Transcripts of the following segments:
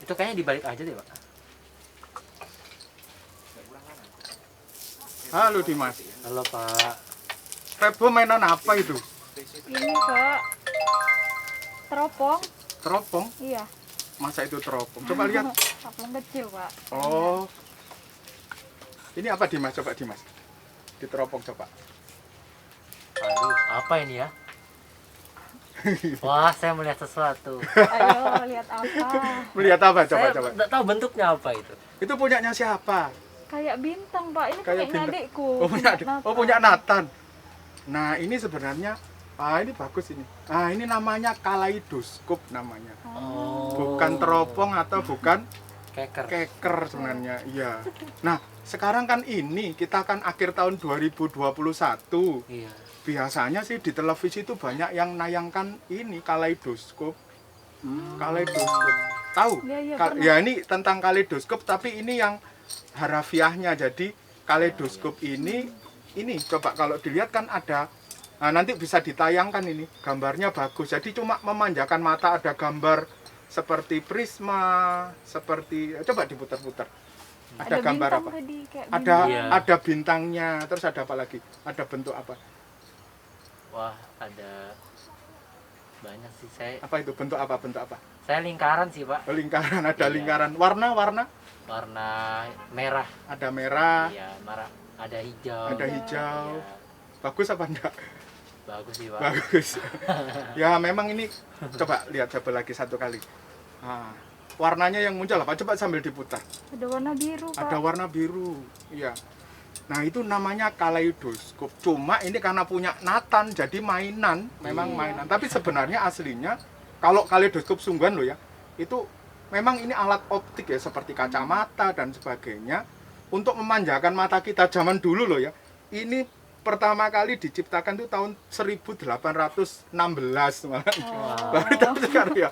Itu kayaknya dibalik aja deh, Pak. Halo Dimas. Halo, Pak. Febo mainan apa itu? Ini Pak, teropong. Teropong? Iya. Masa itu teropong? Coba lihat. Teropong kecil Pak. Oh. Ini apa Dimas? Coba Dimas. Di teropong coba. Aduh, apa ini ya? Wah, saya melihat sesuatu. Ayo lihat apa? Melihat apa? Coba Saya coba. nggak tahu bentuknya apa itu. Itu punyanya siapa? Kayak bintang Pak. Ini Kayak punya bintang. adikku. Oh punya adik. Nathan. Oh punya Nathan. Nah ini sebenarnya ini bagus ini. Ini namanya kaleidoskop namanya. Oh. Bukan teropong atau bukan Keker. keker sebenarnya. Iya. Nah sekarang kan ini kita kan akhir tahun 2021. Iya. Biasanya sih di televisi itu banyak yang nayangkan ini kaleidoskop. Kaleidoskop. Tahu? Iya, pernah. Ya ini tentang kaleidoskop tapi ini yang harafiahnya. Jadi kaleidoskop ini coba kalau dilihat kan ada nanti bisa ditayangkan ini. Gambarnya bagus. Jadi cuma memanjakan mata, ada gambar seperti prisma, seperti coba diputar-putar. Ada gambar bintang apa? Tadi, kayak Ada Iya. ada bintangnya, terus ada apa lagi? Ada bentuk apa? Wah, ada banyak sih. Apa itu? Bentuk apa? Bentuk apa? Saya lingkaran sih, Pak. Oh, lingkaran, ada Iya. lingkaran. Warna-warna? Warna merah. Ada merah, Iya, merah. Ada hijau. ada hijau. Iya, Bagus apa enggak? bagus sih, Pak. Bagus. Ya memang ini coba lihat coba lagi satu kali. Warnanya yang muncul apa? Coba sambil diputar. Ada warna biru Pak. Ada warna biru. Iya. Nah, itu namanya kaleidoskop. Cuma ini karena punya Nathan jadi mainan, memang Iya. mainan. Tapi sebenarnya aslinya kalau kaleidoskop sungguhan loh ya, itu memang ini alat optik ya seperti kacamata dan sebagainya untuk memanjakan mata kita zaman dulu loh ya. Ini pertama kali diciptakan itu tahun 1816 malah. Baru tahun sekarang ya.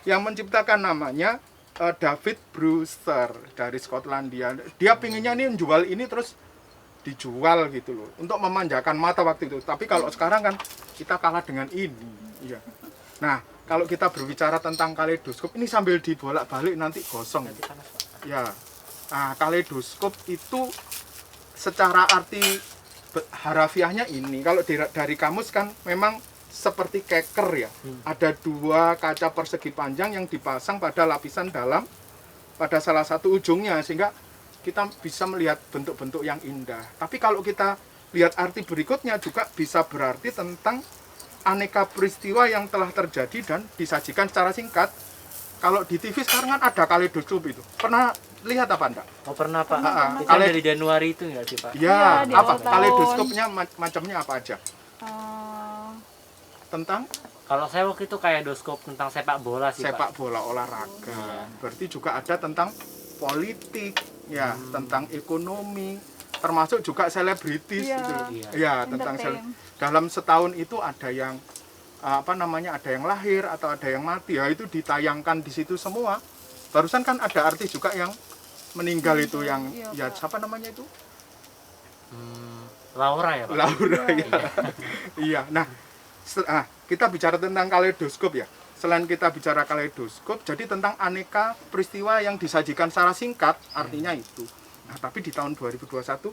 Yang menciptakan namanya David Brewster dari Skotlandia. Dia pinginnya nih jual ini terus dijual gitu loh untuk memanjakan mata waktu itu. Tapi kalau sekarang kan kita kalah dengan ini. Iya. Nah, kalau kita berbicara tentang kaleidoskop ini sambil dibolak-balik nanti gosong. Ya. Nah, kaleidoskop itu secara arti harafiahnya ini kalau dari kamus kan memang seperti keker ya. Ada dua kaca persegi panjang yang dipasang pada lapisan dalam pada salah satu ujungnya sehingga kita bisa melihat bentuk-bentuk yang indah. Tapi kalau kita lihat arti berikutnya juga bisa berarti tentang aneka peristiwa yang telah terjadi dan disajikan secara singkat. Kalau di TV sekarang kan ada kaleidoskop itu. Pernah lihat apa enggak? Oh, pernah, Pak. Itu Kale- dari Januari itu enggak sih, Pak? Ya, Iya, di apa awal tahun. kaleidoskopnya macamnya apa aja? Tentang Kalau saya waktu itu kaleidoskop tentang sepak bola sih, sepak Pak. bola olahraga. Berarti juga ada tentang politik, ya, tentang ekonomi, termasuk juga selebritis Iya. gitu. Iya. Ya, tentang dalam setahun itu ada yang ada yang lahir atau ada yang mati. Ya, itu ditayangkan di situ semua. Barusan kan ada artis juga yang meninggal itu yang Iya, ya siapa namanya itu? Laura ya, Pak? Laura ya. Iya. Nah, kita bicara tentang kaleidoskop ya. Selain kita bicara kaleidoskop, jadi tentang aneka peristiwa yang disajikan secara singkat, artinya itu. Nah, tapi di tahun 2021,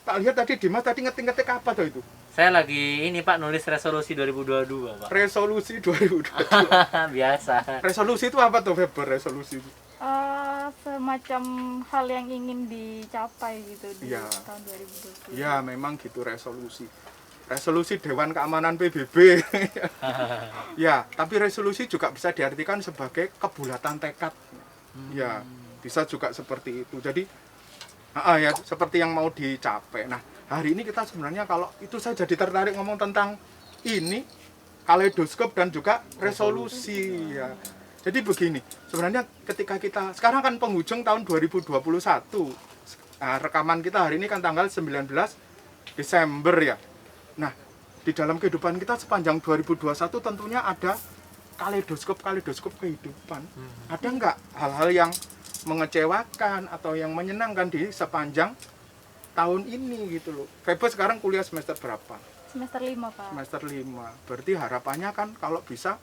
tak lihat tadi Dimas tadi ngetik-ngetik apa tuh itu? Saya lagi ini, Pak, nulis resolusi 2022, Pak. Resolusi 2022. Biasa. Resolusi itu apa tuh, Weber? Resolusi itu? Semacam hal yang ingin dicapai gitu di Iya. tahun 2020. Ya, memang gitu resolusi. Resolusi Dewan Keamanan PBB. Ya, tapi resolusi juga bisa diartikan sebagai kebulatan tekad. Ya, bisa juga seperti itu. Jadi, ya seperti yang mau dicapai. Nah, hari ini kita sebenarnya kalau itu saya jadi tertarik ngomong tentang ini kaleidoskop dan juga resolusi ya. Jadi begini, sebenarnya ketika kita sekarang kan penghujung tahun 2021. Rekaman kita hari ini kan tanggal 19 Desember ya. Nah, di dalam kehidupan kita sepanjang 2021 tentunya ada kaleidoskop kehidupan. Ada nggak hal-hal yang mengecewakan atau yang menyenangkan di sepanjang tahun ini gitu loh. Febo sekarang kuliah semester berapa? Semester 5 Pak. Semester 5. Berarti harapannya kan kalau bisa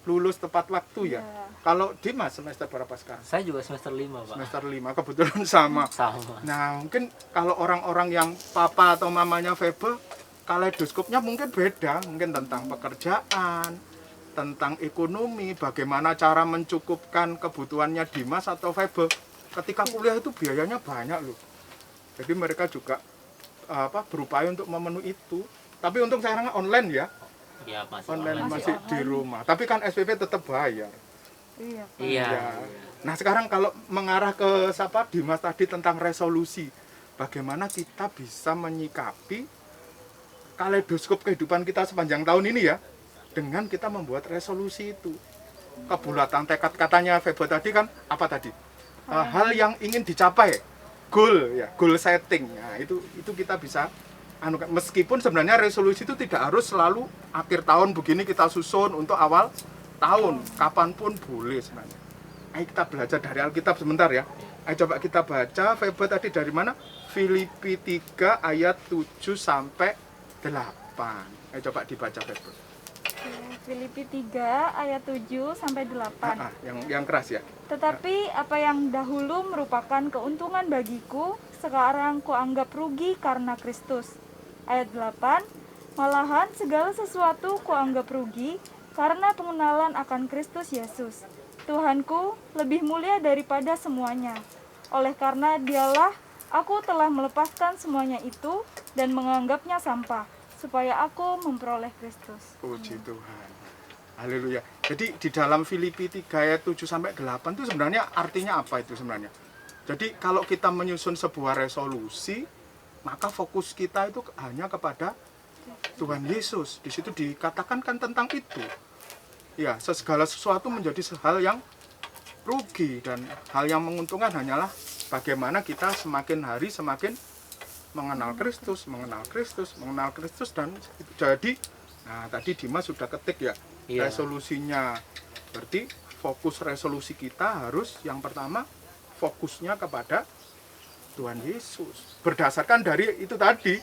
lulus tepat waktu ya. Iya. Kalau Dimas semester berapa sekarang? Saya juga semester 5, Pak. Semester 5, kebetulan sama. Sama. Nah, mungkin kalau orang-orang yang papa atau mamanya Febe, kaleidoskopnya mungkin beda, mungkin tentang pekerjaan, tentang ekonomi, bagaimana cara mencukupkan kebutuhannya Dimas atau Febe. Ketika kuliah itu biayanya banyak loh. Jadi mereka juga berupaya untuk memenuhi itu. Tapi untung sekarang online ya, Iya, masih online online. masih di rumah. Tapi kan SPP tetap bayar. Iya, Pak. Iya. Ya. Nah sekarang kalau mengarah ke Dimas tadi tentang resolusi, bagaimana kita bisa menyikapi kaleidoskop kehidupan kita sepanjang tahun ini ya, dengan kita membuat resolusi itu. Kebulatan tekad katanya Febo tadi kan apa tadi? Hal yang ingin dicapai, goal ya, goal setting. Nah, itu kita bisa meskipun sebenarnya resolusi itu tidak harus selalu akhir tahun begini kita susun untuk awal tahun, kapanpun boleh sebenarnya. Ayo kita belajar dari Alkitab sebentar ya. Ayo coba kita baca Febe tadi dari mana? Filipi 3 ayat 7 sampai 8. Ayo coba dibaca Febe. Filipi 3 ayat 7 sampai 8. Yang keras ya. Tetapi apa yang dahulu merupakan keuntungan bagiku, sekarang kuanggap rugi karena Kristus. Ayat 8, malahan segala sesuatu kuanggap rugi karena pengenalan akan Kristus Yesus, Tuhanku, lebih mulia daripada semuanya. Oleh karena dialah aku telah melepaskan semuanya itu dan menganggapnya sampah, supaya aku memperoleh Kristus. Puji Tuhan. Haleluya. Jadi di dalam Filipi 3 ayat 7 sampai 8 itu sebenarnya artinya apa itu sebenarnya? Jadi kalau kita menyusun sebuah resolusi, maka fokus kita itu hanya kepada Tuhan Yesus. Di situ dikatakan kan tentang itu. Ya, segala sesuatu menjadi hal yang rugi dan hal yang menguntungkan hanyalah bagaimana kita semakin hari semakin mengenal Kristus dan jadi nah tadi Dimas sudah ketik ya. Iya. Resolusinya. Berarti fokus resolusi kita harus yang pertama fokusnya kepada Tuhan Yesus. Berdasarkan dari itu tadi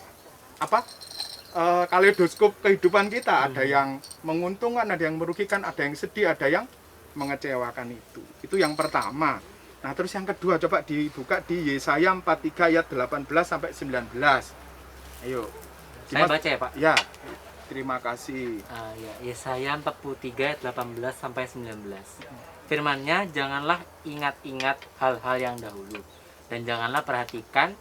kaleidoskop kehidupan kita, ada yang menguntungkan, ada yang merugikan, ada yang sedih, ada yang mengecewakan itu. Itu yang pertama. Nah, terus yang kedua coba dibuka di Yesaya 43 ayat 18 sampai 19. Ayo. Saya baca ya, Pak. Ya. Terima kasih. Ya, Yesaya 43 ayat 18 sampai 19. Firman-Nya, janganlah ingat-ingat hal-hal yang dahulu dan janganlah perhatikan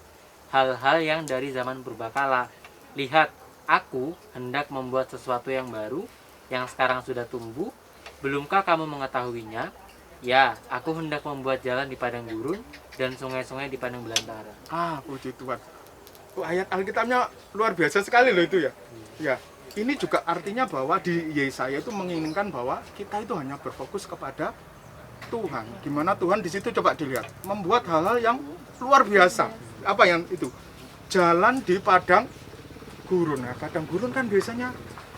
hal-hal yang dari zaman purbakala. Lihat, aku hendak membuat sesuatu yang baru, yang sekarang sudah tumbuh. Belumkah kamu mengetahuinya? Ya, aku hendak membuat jalan di padang gurun dan sungai-sungai di padang belantara. Puji Tuhan. Ayat Alkitabnya luar biasa sekali loh itu ya. Ya, ini juga artinya bahwa di Yesaya itu menginginkan bahwa kita itu hanya berfokus kepada Tuhan. Gimana Tuhan di situ coba dilihat, membuat hal-hal yang luar biasa. Apa yang itu? Jalan di padang gurun. Nah, padang gurun kan biasanya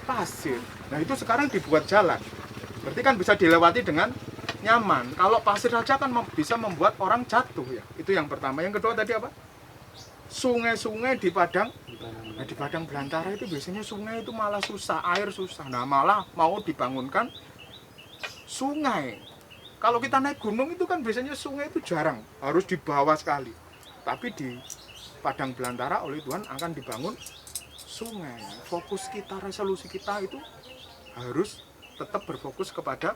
pasir. Nah, itu sekarang dibuat jalan. Berarti kan bisa dilewati dengan nyaman. Kalau pasir saja kan bisa membuat orang jatuh ya. Itu yang pertama. Yang kedua tadi apa? Sungai-sungai di padang. Nah, di padang belantara itu biasanya sungai itu malah susah, air susah. Nah, malah mau dibangunkan sungai. Kalau kita naik gunung itu kan biasanya sungai itu jarang, harus di bawah sekali. Tapi di padang belantara oleh Tuhan akan dibangun sungai. Fokus kita, resolusi kita itu harus tetap berfokus kepada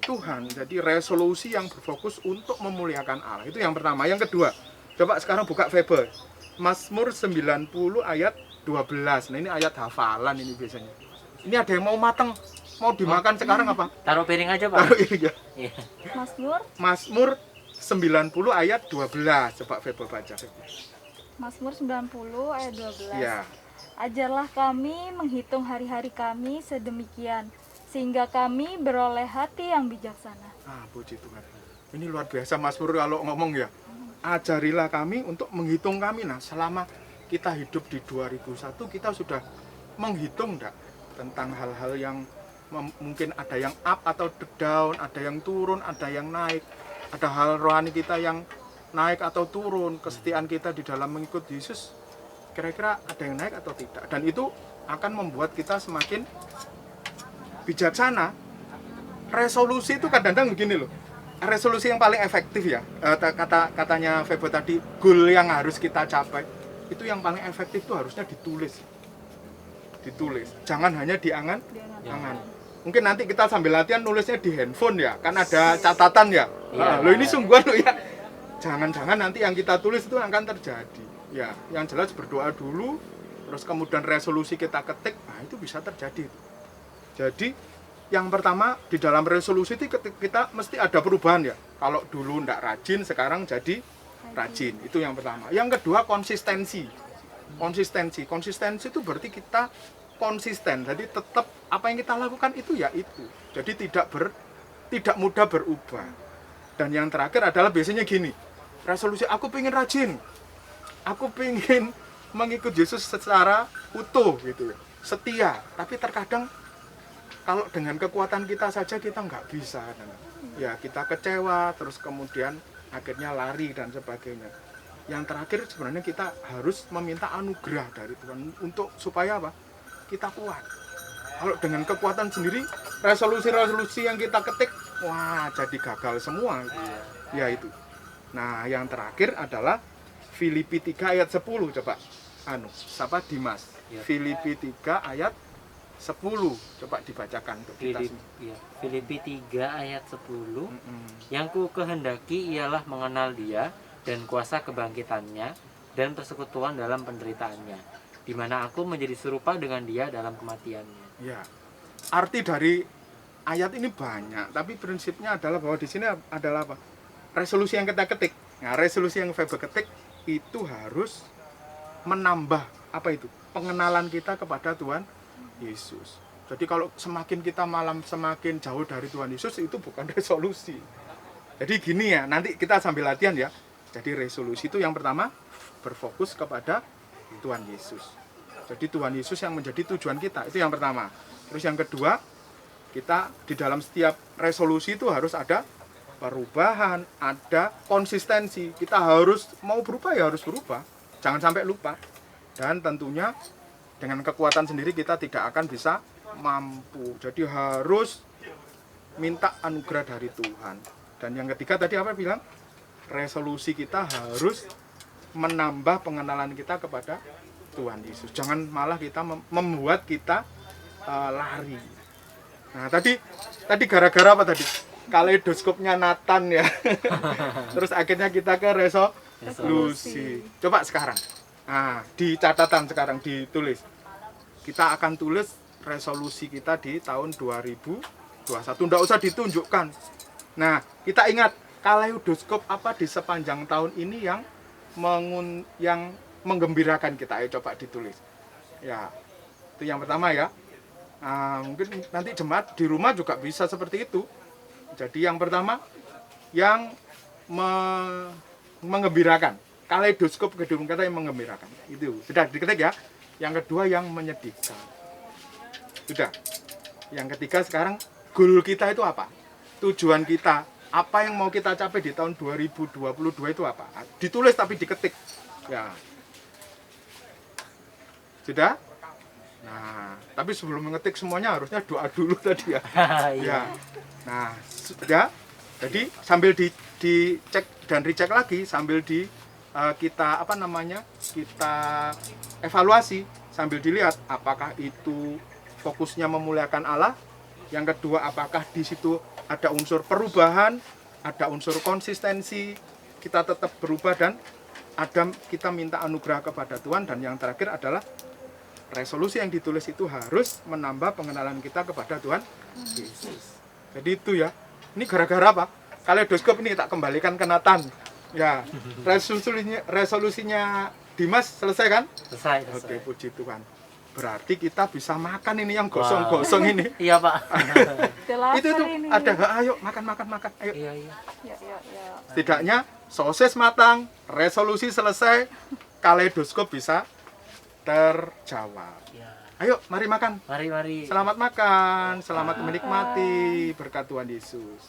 Tuhan. Jadi resolusi yang berfokus untuk memuliakan Allah. Itu yang pertama. Yang kedua, coba sekarang buka Febe. Mazmur 90 ayat 12. Nah, ini ayat hafalan ini biasanya. Ini ada yang mau mateng, mau dimakan sekarang apa? Taruh piring aja, Pak. Taruh ini ya. Iya. Mazmur 90 ayat 12. Coba Febe baca. Mazmur 90 ayat 12. Ya. Ajarlah kami menghitung hari-hari kami sedemikian, sehingga kami beroleh hati yang bijaksana. Puji Tuhan. Ini luar biasa Mazmur kalau ngomong ya. Ajarilah kami untuk menghitung kami. Nah, selama kita hidup di 2001, kita sudah menghitung enggak tentang hal-hal yang mungkin ada yang up atau down, ada yang turun, ada yang naik. Ada hal rohani kita yang naik atau turun, kesetiaan kita di dalam mengikuti Yesus. Kira-kira ada yang naik atau tidak, dan itu akan membuat kita semakin bijaksana resolusi itu kadang-kadang begini loh. Resolusi yang paling efektif ya, katanya Febo tadi, goal yang harus kita capai itu yang paling efektif itu harusnya ditulis. Jangan hanya diangan-angan. Mungkin nanti kita sambil latihan nulisnya di handphone ya, kan ada catatan ya. Lo ini sungguhan lo ya. Jangan-jangan nanti yang kita tulis itu akan terjadi. Ya, yang jelas berdoa dulu, terus kemudian resolusi kita ketik, nah itu bisa terjadi. Jadi yang pertama di dalam resolusi itu kita mesti ada perubahan ya. Kalau dulu ndak rajin, sekarang jadi rajin. Itu yang pertama. Yang kedua konsistensi. Konsistensi itu berarti kita konsisten. Jadi tetap apa yang kita lakukan itu ya itu. Jadi tidak mudah berubah. Dan yang terakhir adalah biasanya gini. Resolusi aku pengen rajin. Aku pengen mengikut Yesus secara utuh gitu ya. Setia. Tapi terkadang kalau dengan kekuatan kita saja kita nggak bisa. Ya kita kecewa, terus kemudian akhirnya lari dan sebagainya. Yang terakhir sebenarnya kita harus meminta anugerah dari Tuhan untuk supaya apa? Kita kuat. Kalau dengan kekuatan sendiri, resolusi-resolusi yang kita ketik, wah jadi gagal semua. Ya itu. Nah yang terakhir adalah Filipi 3 ayat 10. Coba siapa Dimas? Ya. Filipi 3 ayat 10. Coba dibacakan untuk kita semua. Filipi 3 ayat 10. Yang ku kehendaki ialah mengenal Dia dan kuasa kebangkitannya dan persekutuan dalam penderitaannya, di mana aku menjadi serupa dengan Dia dalam kematiannya. Ya. Arti dari ayat ini banyak, tapi prinsipnya adalah bahwa di sini adalah apa? Resolusi yang kita ketik. Nah, resolusi yang Febe ketik itu harus menambah apa itu? Pengenalan kita kepada Tuhan Yesus. Jadi kalau semakin kita semakin jauh dari Tuhan Yesus, itu bukan resolusi. Jadi gini ya, nanti kita sambil latihan ya. Jadi resolusi itu yang pertama berfokus kepada Tuhan Yesus. Jadi Tuhan Yesus yang menjadi tujuan kita, itu yang pertama. Terus yang kedua, kita di dalam setiap resolusi itu harus ada perubahan, ada konsistensi. Kita harus mau berubah ya harus berubah. Jangan sampai lupa. Dan tentunya dengan kekuatan sendiri kita tidak akan bisa mampu. Jadi harus minta anugerah dari Tuhan. Dan yang ketiga tadi apa bilang? Resolusi kita harus menambah pengenalan kita kepada Tuhan Yesus. Jangan malah kita membuat kita lari. Nah, tadi gara-gara apa tadi? Kaleidoskopnya Nathan ya. Terus akhirnya kita ke resolusi. Coba sekarang. Nah, di catatan sekarang ditulis. Kita akan tulis resolusi kita di tahun 2021. Nggak usah ditunjukkan. Nah, kita ingat kaleidoskop apa di sepanjang tahun ini yang menggembirakan kita. Ayo coba ditulis. Ya, itu yang pertama ya. Mungkin nanti jemaat di rumah juga bisa seperti itu. Jadi yang pertama yang menggembirakan. Kaleidoskop gedung kata yang menggembirakan. Itu sudah diketik ya. Yang kedua yang menyedihkan. Sudah. Yang ketiga sekarang goal kita itu apa? Tujuan kita, apa yang mau kita capai di tahun 2022 itu apa? Ditulis tapi diketik. Ya. Sudah? Nah, tapi sebelum mengetik semuanya harusnya doa dulu tadi ya. Ya. Nah, sudah. Jadi sambil dicek dan dicek lagi sambil kita kita evaluasi sambil dilihat apakah itu fokusnya memuliakan Allah. Yang kedua, apakah di situ ada unsur perubahan, ada unsur konsistensi, kita tetap berubah dan kita minta anugerah kepada Tuhan. Dan yang terakhir adalah resolusi yang ditulis itu harus menambah pengenalan kita kepada Tuhan Yesus. Jadi itu ya. Ini gara-gara apa? Kaleidoskop ini tak kembalikan ke Nathan. Ya, resolusinya Dimas selesai kan? Selesai. Oke, puji Tuhan. Berarti kita bisa makan ini yang gosong-gosong ini. Iya, Pak. itu ini. ada, ayo makan. Ayo. Iya. Ya. Setidaknya sosis matang, resolusi selesai, kaleidoskop bisa terjawab. Ya. Ayo, mari makan. Mari. Selamat makan, selamat menikmati berkat Tuhan Yesus.